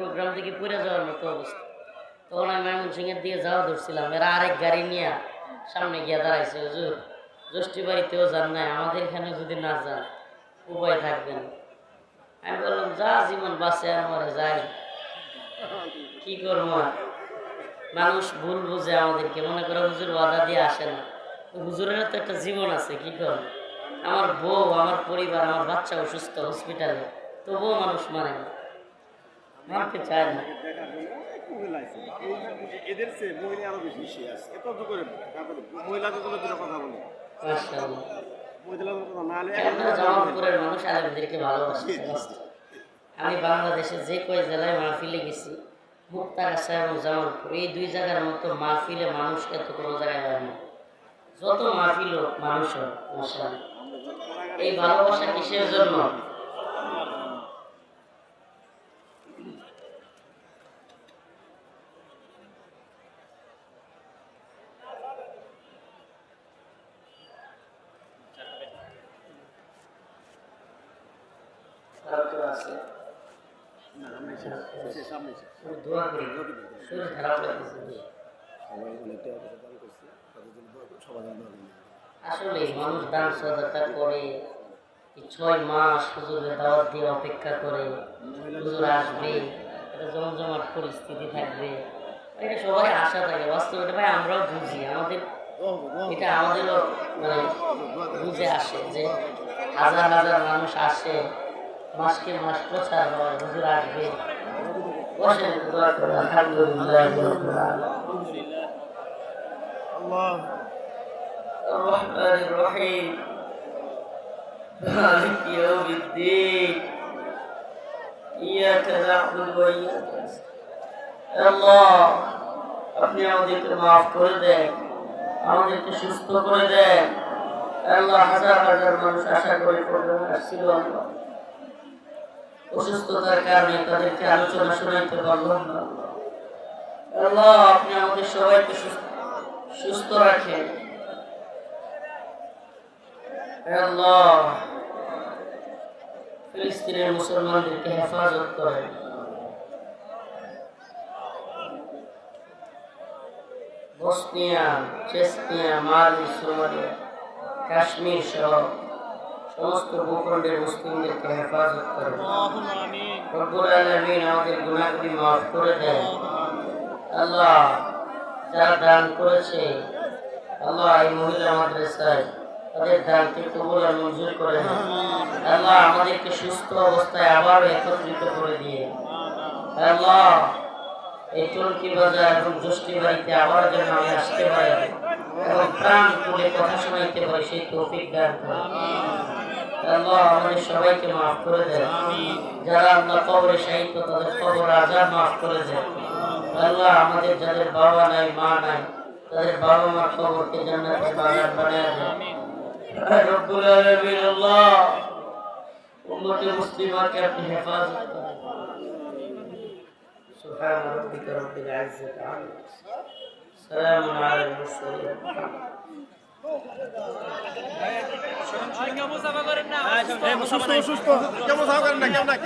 Programme থেকে পড়ে যাওয়ার মতো অবস্থা। তখন আমি ময়মনসিংহের দিকে যাওয়া ধরছিলাম, এরা আরেক গাড়ি নিয়ে সামনে গিয়ে দাঁড়াইছে, হুজুর জ্যৈষ্ঠী বাড়িতেও যান নাই, আমাদের এখানে যদি না যান উপায় থাকবেন। আমি বললাম যা জীবন বাঁচে আমার যাই, কি করবো। মানুষ ভুল বুঝে আমাদেরকে, মনে করে হুজুর ওয়াদা দিয়ে আসে না, হুজুরের তো একটা জীবন আছে, কি কর। আমার বউ, আমার পরিবার, আমার বাচ্চা অসুস্থ হসপিটালে, তবুও মানুষ মানে না, মানতে চায় না। এদের চেয়ে মহিলা আরো বেশি আছে। এত করে মহিলাদের জন্য দুটো কথা বলি। মাশাআল্লাহ। মহিলাদের কথা না হলে জামালপুরের মানুষ আলেমদেরকে ভালোবাসে। আমি বাংলাদেশে যে কয় জেলায় মাহফিলে গেছি, মুক্তাগাছা এবং জামালপুর, এই দুই জায়গার মতো মাহফিলে মানুষ এত কোনো জায়গায় হয় না। যত মাহফিল হোক মানুষ হয়, মাশাআল্লাহ। এই ভালোবাসা কিসের জন্য? আছে দোয়া করি, শরীর খারাপ লাগতেছে। আসলে মানুষ দান সদকা করে, 6 মাস হুজুরের দাওয়াত দিয়ে অপেক্ষা করে, হুজুর আসবে, এটা জমজমাট পরিস্থিতি থাকবে, এটা সবাই আশা থাকে। বাস্তবে এটা ভাই আমরাও বুঝি, আমাদের এটা আমাদেরও মানে বুঝে আসে যে হাজার হাজার মানুষ আসে, মাসকে মাস প্রচার হয়, হুজুর আসবে। বসেন, দোয়া করে। আলহামদুলিল্লাহ আল্লাহ الرحمن الرحيم مالك يوم الدين إياك نعبد وإياك نستعين আল্লাহ আপনি আমাদেরকে মাফ করে দেন, আমাদেরকে সুস্থ করে দেন। আল্লাহ হাজার হাজার মানুষ আশা করে প্রোগ্রামে আসছিল, আল্লাহ অসুস্থতার কারণে তাদেরকে আলোচনা শোনাইতে পারলাম না। আল্লাহ আপনি আমাদের সবাইকে সুস্থ রাখেন। আল্লাহ ফিলিস্তিনের মুসলমানদেরকে হেফাজত করেন। বসনিয়া, চেচনিয়া, মালি, সোমালিয়া, কাশ্মীর সহ সমস্ত ভূখণ্ডের মুসলিমদেরকে হেফাজত করেন। রব্বুল আলামিন আমাদের গুনাহগুলি মাফ করে দেন। আল্লাহ যারা দান করেছে, আল্লাহ এই মহিলা মাদ্রাসায় তাদের দানকে কবুল আর মঞ্জুর করে নেন। আল্লাহ আমাদেরকে সুস্থ অবস্থায় আবার একত্রিত করে দিয়ে, আল্লাহ এই টুলকি বাজার এবং জ্যৈষ্ঠী বাড়িতে আবার যেন আমি আসতে পারি এবং প্রাণ খুলে কথা শোনাইতে পারি, সেই তৌফিক দান করেন। আল্লাহ আমাদের সবাইকে মাফ করে দেন। যারা আল্লাহ কবরে শাহিদ, তাদের কবর আযাব মাফ করে দেন। আল্লাহ আমাদের যাদের বাবা নাই, মা নাই, তাদের বাবা মার কবরকে জান্নাতের বাগান বানিয়ে দেন। রব্বুল আলামিন আল্লাহ উম্মতে মুসলিমাকে আপনি হেফাজত করেন। সুবহান রাব্বিকা রাব্বিল ইজ্জাতি আম্মা ইয়াসিফুন, সালামুন আলাল মুরসালিন। মুসাফা করেন না,